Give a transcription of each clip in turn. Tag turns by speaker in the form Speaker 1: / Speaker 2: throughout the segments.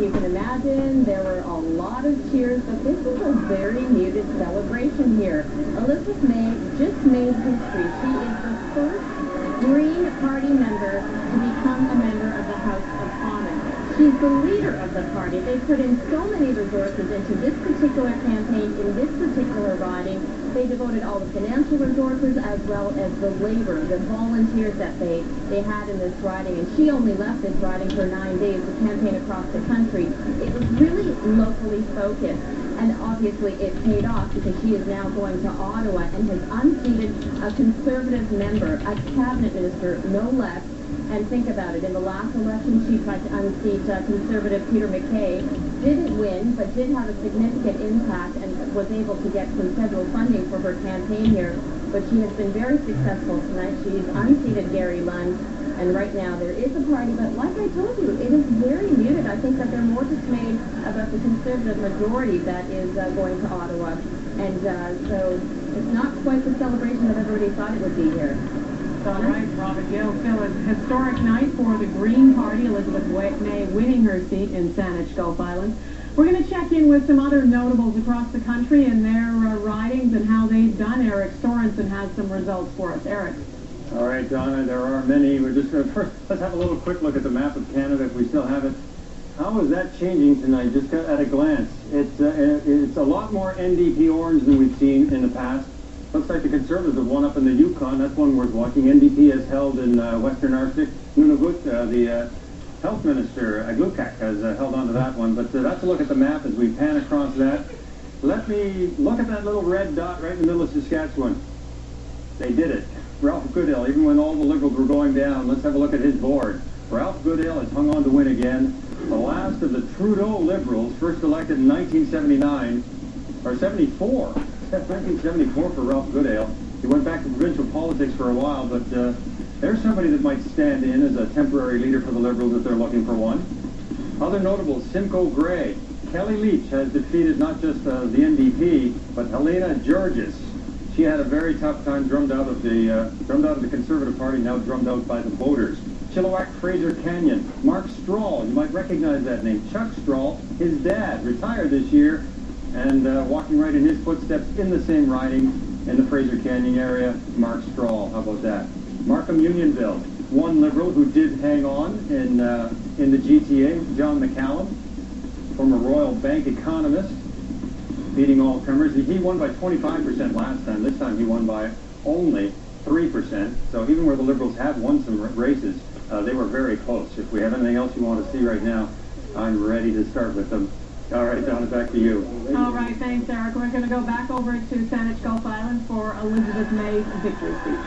Speaker 1: you can imagine, there were a lot of cheers, but this is a very muted celebration here. Elizabeth May just made history. She is the first Green Party member to become a member of the House of Commons. She's the leader of the party. They put in so many resources into this particular campaign, in this particular riding. They devoted all the financial resources as well as the labor, the volunteers that they had in this riding. And she only left this riding for 9 days to campaign across the country. It was really locally focused. And obviously it paid off because she is now going to Ottawa and has unseated a Conservative member, a cabinet minister, no less. And think about it, in the last election she tried to unseat Conservative Peter MacKay, didn't win, but did have a significant impact and was able to get some federal funding for her campaign here. But she has been very successful tonight. She's unseated Gary Lunn. And right now there is a party, but like I told you, it is very muted. I think that they're more dismayed about the Conservative majority that is going to Ottawa. And so it's not quite the celebration that everybody thought it would be here.
Speaker 2: All right, Robert Gill. Phil, a historic night for the Green Party. Elizabeth May winning her seat in Saanich Gulf Islands. We're going to check in with some other notables across the country and their ridings and how they've done. Eric Sorensen has some results for us. Eric.
Speaker 3: All right, Donna, there are many. We're just going to first, let's have a little quick look at the map of Canada if we still have it. How is that changing tonight, just at a glance? It's a lot more NDP orange than we've seen in the past. Looks like the Conservatives have won up in the Yukon. That's one worth watching. NDP has held in Western Arctic. Nunavut, the health minister, Aglukak, has held on to that one. But that's a look at the map as we pan across that. Let me look at that little red dot right in the middle of Saskatchewan. They did it. Ralph Goodale, even when all the Liberals were going down, let's have a look at his board. Ralph Goodale has hung on to win again. The last of the Trudeau Liberals, first elected in 1979, or 74. 1974 for Ralph Goodale. He went back to provincial politics for a while, but there's somebody that might stand in as a temporary leader for the Liberals if they're looking for one. Other notables, Simcoe Gray. Kelly Leach has defeated not just the NDP, but Helena Georges. She had a very tough time, drummed out of the Conservative Party, now drummed out by the voters. Chilliwack Fraser Canyon. Mark Strahl, you might recognize that name. Chuck Strahl, his dad, retired this year, and walking right in his footsteps in the same riding in the Fraser Canyon area, Mark Strahl. How about that? Markham Unionville, one Liberal who did hang on in the GTA, John McCallum, former Royal Bank economist, beating all comers. He won by 25% last time. This time he won by only 3%. So even where the Liberals have won some races, they were very close. If we have anything else you want to see right now, I'm ready to start with them. All right, Donna, back to you.
Speaker 2: All right, thanks, Eric. We're going to go back over to Saanich Gulf Islands for Elizabeth May's victory speech.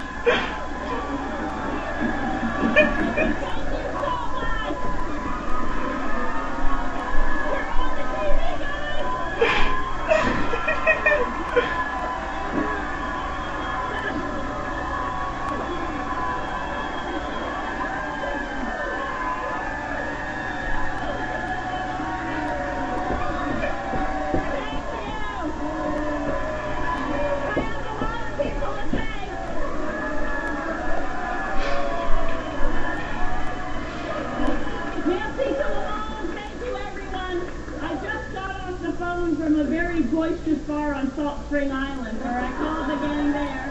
Speaker 4: From a very boisterous bar on Salt Spring Island, where I called again there.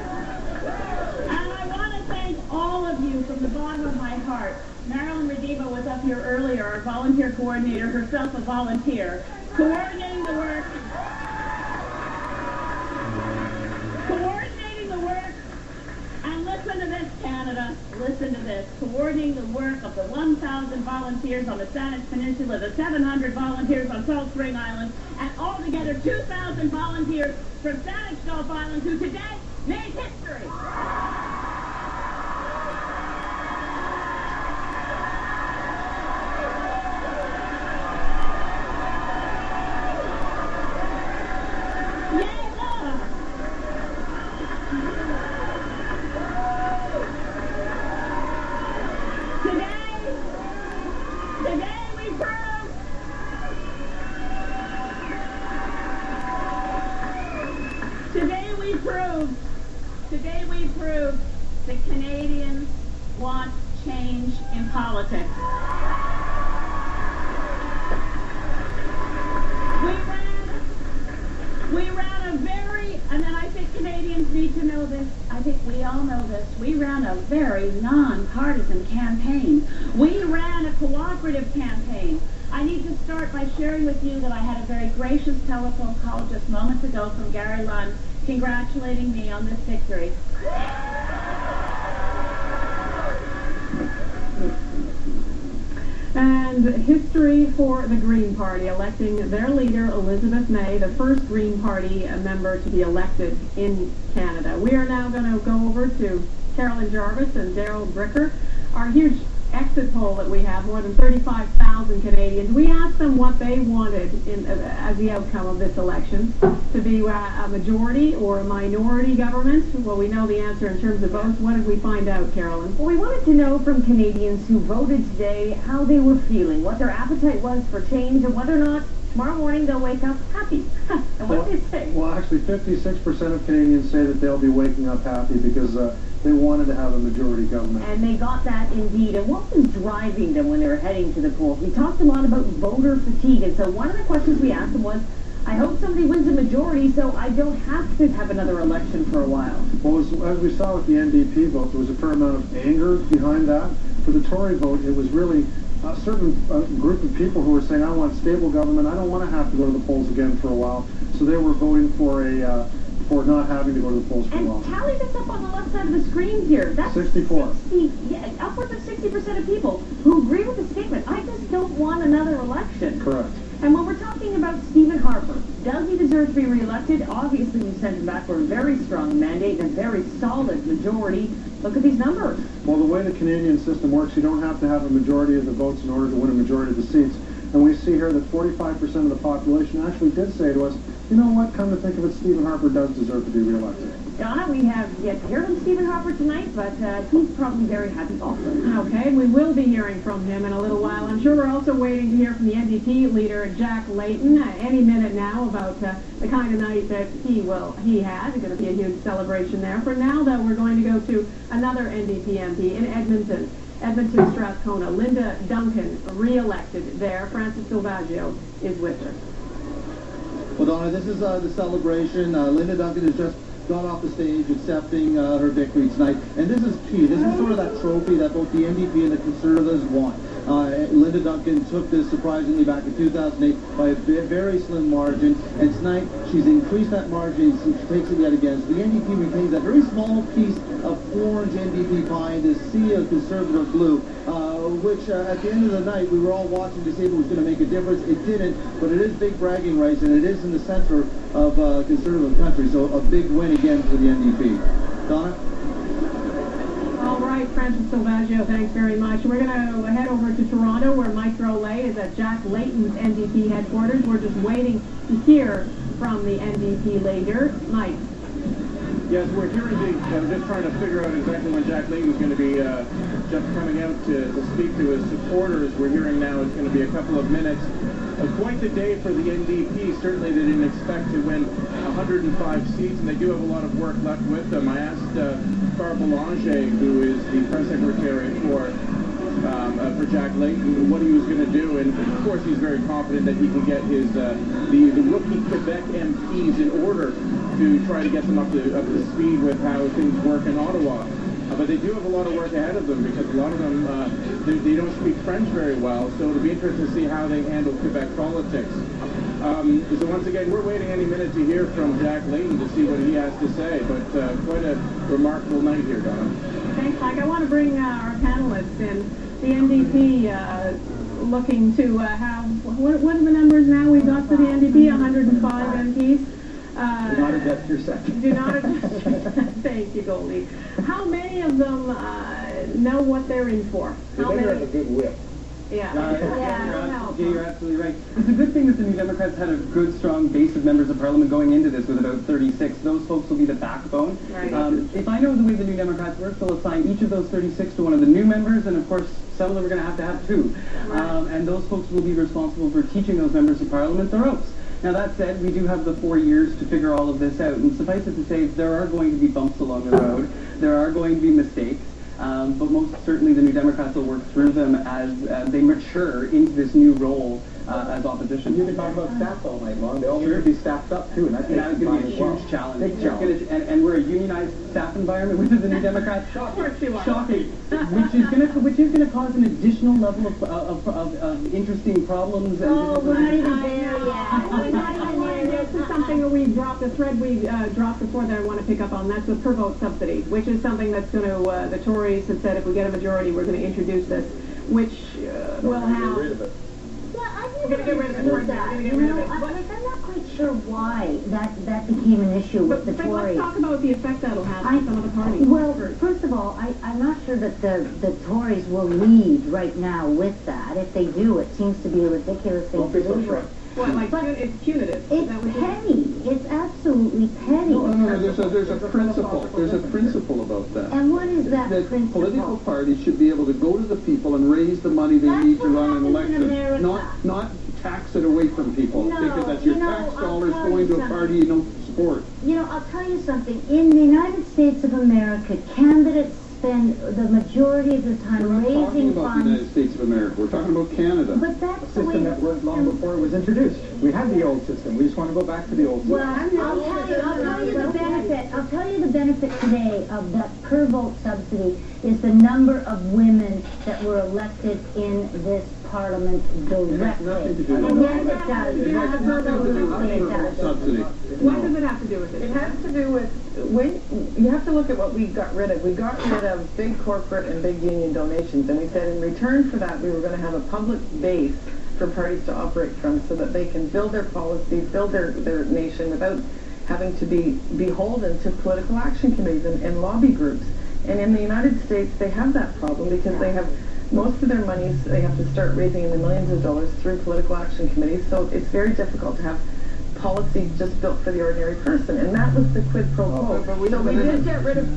Speaker 4: And I want to thank all of you from the bottom of my heart. Marilyn Rediva was up here earlier, our volunteer coordinator, herself a volunteer, coordinating the work, and listen to this, Canada, listen to this, coordinating the work of the 1,000 volunteers on the Saanich Peninsula, the 700 volunteers on Salt Spring Island, and altogether 2,000 volunteers from Saanich Gulf Island who today made history. Today we proved all know this, we ran a very non-partisan campaign. We ran a cooperative campaign. I need to start by sharing with you that I had a very gracious telephone call just moments ago from Gary Lunn congratulating me on this victory.
Speaker 2: And history for the Green Party, electing their leader, Elizabeth May, the first Green Party member to be elected in Canada. We are now going to go over to Carolyn Jarvis and Daryl Bricker. Our huge exit poll that we have, more than 35,000 Canadians. We asked them what they wanted as the outcome of this election, to be a majority or a minority government. Well, we know the answer in terms of votes. What did we find out, Carolyn?
Speaker 1: Well, we wanted to know from Canadians who voted today how they were feeling, what their appetite was for change, and whether or not tomorrow morning they'll wake up happy. And what did they say?
Speaker 5: Well, actually, 56% of Canadians say that they'll be waking up happy because they wanted to have a majority government.
Speaker 1: And they got that indeed. And what was driving them when they were heading to the polls? We talked a lot about voter fatigue. And so one of the questions we asked them was, I hope somebody wins a majority so I don't have to have another election for a while.
Speaker 5: Well, as we saw with the NDP vote, there was a fair amount of anger behind that. For the Tory vote, it was really a certain group of people who were saying, I want stable government. I don't want to have to go to the polls again for a while. So they were voting for not having to go to the polls for a while.
Speaker 1: And tally this up on the left side of the screen here. That's
Speaker 5: 64.
Speaker 1: Upwards of 60% of people who agree with the statement. I just don't want another election.
Speaker 5: Correct.
Speaker 1: And when we're talking about Stephen Harper, does he deserve to be reelected? Obviously, we sent him back for a very strong mandate and a very solid majority. Look at these numbers.
Speaker 5: Well, the way the Canadian system works, you don't have to have a majority of the votes in order to win a majority of the seats. And we see here that 45% of the population actually did say to us, you know what, come to think of it, Stephen Harper does deserve to be reelected.
Speaker 1: Donna, we have yet to hear from Stephen Harper tonight, but he's probably very happy also.
Speaker 2: Okay, we will be hearing from him in a little while. I'm sure we're also waiting to hear from the NDP leader, Jack Layton, any minute now about the kind of night that he had. It's going to be a huge celebration there. For now, though, we're going to go to another NDP MP in Edmonton. Strathcona. Linda Duncan, re-elected there. Francis Silvaggio is with her.
Speaker 6: Well, Donna, this is the celebration. Linda Duncan has just got off the stage accepting her victory tonight. And this is key. This is sort of that trophy that both the NDP and the Conservatives want. Linda Duncan took this surprisingly back in 2008 by a very slim margin. And tonight, she's increased that margin. So she takes it yet again. So the NDP retains that very small piece of orange NDP pie in this sea of Conservative blue, which at the end of the night, we were all watching to see if it was going to make a difference. It didn't, but it is big bragging rights, and it is in the center of Conservative country. So a big win again for the NDP. Donna?
Speaker 2: All right, Francis Silvaggio, thanks very much. We're going to head over to Toronto, where Mike Drolet is at Jack Layton's NDP headquarters. We're just waiting to hear from the NDP leader. Mike.
Speaker 7: Yes, we're hearing just trying to figure out exactly when Jack Layton's going to be just coming out to speak to his supporters. We're hearing now it's going to be a couple of minutes. Quite the day for the NDP. Certainly they didn't expect to win 105 seats, and they do have a lot of work left with them. I asked Farr Boulanger, who is the press secretary for Jack Layton, what he was going to do, and of course he's very confident that he can get his the rookie Quebec MPs in order to try to get them up to speed with how things work in Ottawa. But they do have a lot of work ahead of them because a lot of them, they don't speak French very well, so it'll be interesting to see how they handle Quebec politics. So once again, we're waiting any minute to hear from Jack Layton to see what he has to say, but quite a remarkable night here, Donna.
Speaker 2: Thanks, Mike. I want to bring our panelists in. The NDP looking to have, what are the numbers now we've got for the NDP? 105 MPs.
Speaker 8: Do not adjust your second.
Speaker 2: Do not adjust your second. Thank you, Goldie. How many of them know what they're in for? How many?
Speaker 8: Have a good whip.
Speaker 2: Yeah.
Speaker 8: You're absolutely right. It's a good thing that the New Democrats had a good, strong base of members of Parliament going into this with about 36. Those folks will be the backbone.
Speaker 2: Right.
Speaker 8: If I know the way the New Democrats work, they'll assign each of those 36 to one of the new members, and of course, some of them are going to have two.
Speaker 2: Right.
Speaker 8: And those folks will be responsible for teaching those members of Parliament their oaths. Now, that said, we do have the 4 years to figure all of this out, and suffice it to say, there are going to be bumps along the road. There are going to be mistakes. but most certainly the New Democrats will work through them as they mature into this new role as opposition.
Speaker 9: You can talk about staff all night long. They all need to be staffed up too, and that's
Speaker 8: going to be a huge challenge.
Speaker 9: Big challenge.
Speaker 8: And we're a unionized staff environment within the New Democrats. Shocking. Which is going to cause an additional level of interesting problems.
Speaker 1: Oh, we're not even there yet. We're not even there.
Speaker 2: This is something that we dropped, a thread we dropped before that I want to pick up on. That's the per vote subsidy, which is something that's going to, the Tories have said if we get a majority, we're going to introduce this, which will have...
Speaker 1: We're going to get rid of that. You know, I'm not quite sure why that became an issue with the Tories.
Speaker 2: Let's talk about the effect that'll have on some of the parties.
Speaker 1: Well, first of all, I'm not sure that the Tories will lead right now with that. If they do, it seems to be a ridiculous thing to do.
Speaker 2: What, like, it's punitive?
Speaker 1: It's petty. It's absolutely petty.
Speaker 10: No, there's a principle. There's a principle about that.
Speaker 1: And what is that principle?
Speaker 10: Political parties should be able to go to the people and raise the money they need to run an election, not tax it away from people, because that's your tax dollars going to a party you don't support.
Speaker 1: You know, I'll tell you something. In the United States of America, candidates spend the majority of their time raising funds.
Speaker 10: We're not talking about the United States of America. We're talking about Canada.
Speaker 1: But that's the way
Speaker 9: that worked long before it was introduced. We had the old system. We just want to go back to the old system.
Speaker 1: Well, I'll tell you the benefit. I'll tell you the benefit today of that per vote subsidy is the number of women that were elected in this Parliament directly.
Speaker 10: Nothing to do with
Speaker 1: Yes, it does. Absolutely, it does.
Speaker 10: Subsidy.
Speaker 2: What does it have to do with it?
Speaker 11: It has to do with, you have to look at what we got rid of. We got rid of big corporate and big union donations, and we said in return for that we were going to have a public base for parties to operate from so that they can build their policy, build their nation without having to be beholden to political action committees and lobby groups. And in the United States, they have that problem because they have most of their monies, they have to start raising in the millions of dollars through political action committees, so it's very difficult to have policy just built for the ordinary person, and that was the quid pro quo. So we did get rid of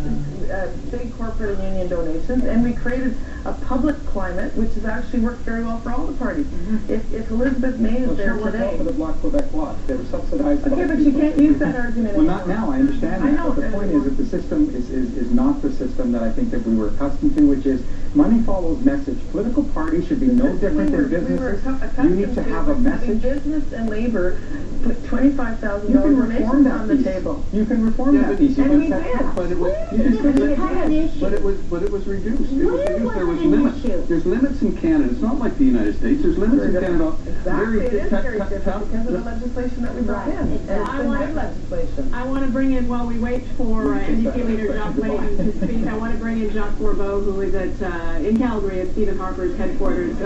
Speaker 11: big corporate and union donations, and we created a public climate, which has actually worked very well for all the parties. If Elizabeth May is there today...
Speaker 9: for the Bloc Quebec Bloc. They were subsidized.
Speaker 11: Okay, but you can't use that argument
Speaker 9: Well, not now. I understand that.
Speaker 11: I know.
Speaker 9: But the point is that the system is not the system that I think that we were accustomed to, which is money follows message. Political parties should be no different than businesses. You need to have a message.
Speaker 11: Business and labor put $25,000 donations on the table.
Speaker 9: You can reform that piece.
Speaker 11: And we did.
Speaker 10: But it was reduced. It was reduced. There was limits. There's limits in Canada. It's not like the United States. There's limits in Canada.
Speaker 11: Exactly. It is very different because of the legislation that we brought in. It's been legislation.
Speaker 2: I want to bring in, while we wait for NDP leader Jacques Layton to speak, I want to bring in Jacques Bourbeau, who is in Calgary at Stephen Harper's headquarters.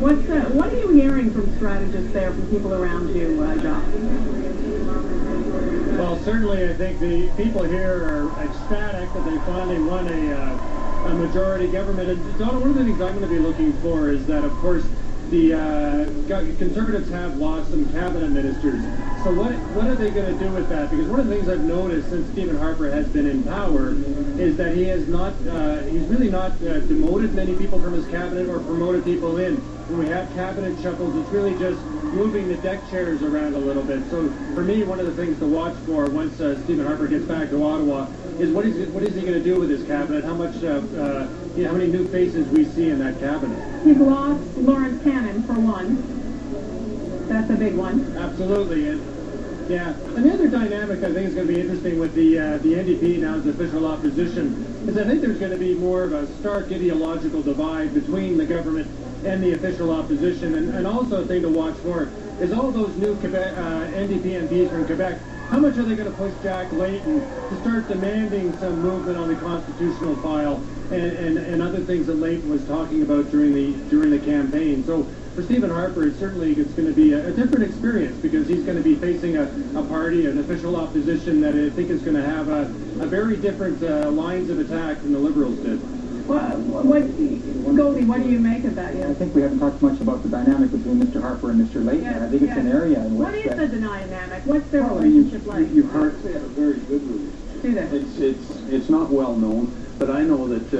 Speaker 2: What are you hearing from strategists there, from people around you, Jacques?
Speaker 3: Well, certainly I think the people here are ecstatic that they finally won a majority government. And Donna, one of the things I'm going to be looking for is that, of course, the Conservatives have lost some cabinet ministers. So what are they going to do with that? Because one of the things I've noticed since Stephen Harper has been in power is that he has not, he's really not demoted many people from his cabinet or promoted people in. When we have cabinet shuffles, it's really just moving the deck chairs around a little bit. So for me, one of the things to watch for once Stephen Harper gets back to Ottawa is what is he going to do with his cabinet? How much, how many new faces we see in that cabinet?
Speaker 2: He's lost Lawrence Cannon, for one. That's a big one.
Speaker 3: Absolutely. And the other dynamic I think is going to be interesting with the NDP now as official opposition is I think there's going to be more of a stark ideological divide between the government and the official opposition. And also a thing to watch for is all those new Quebec, NDP MPs from Quebec. How much are they going to push Jack Layton to start demanding some movement on the constitutional file and other things that Layton was talking about during the campaign? So for Stephen Harper, it's going to be a different experience because he's going to be facing a party, an official opposition that I think is going to have a very different lines of attack than the Liberals did.
Speaker 2: Goldie, what do you make of that?
Speaker 9: I think we haven't talked much about the dynamic between Mr. Harper and Mr. Layton. I think it's an area in which...
Speaker 2: What is the dynamic? What's their relationship like?
Speaker 10: You've heard they have a very good relationship.
Speaker 2: Do they?
Speaker 10: It's not well known, but I know that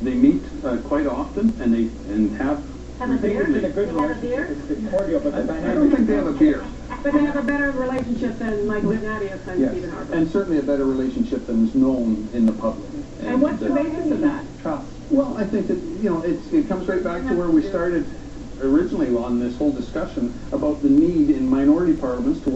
Speaker 10: they meet quite often and have
Speaker 1: a beer?
Speaker 9: It's a good relationship. It's cordial, but the dynamic...
Speaker 10: I don't think they have a beer.
Speaker 2: But they have a better relationship than Michael Ignatius and Stephen Harper.
Speaker 10: And certainly a better relationship than is known in the public.
Speaker 2: And what's the basis of that?
Speaker 8: Trust.
Speaker 10: Well, I think that, you know, it comes right back to where we started originally on this whole discussion about the need in minority parliaments to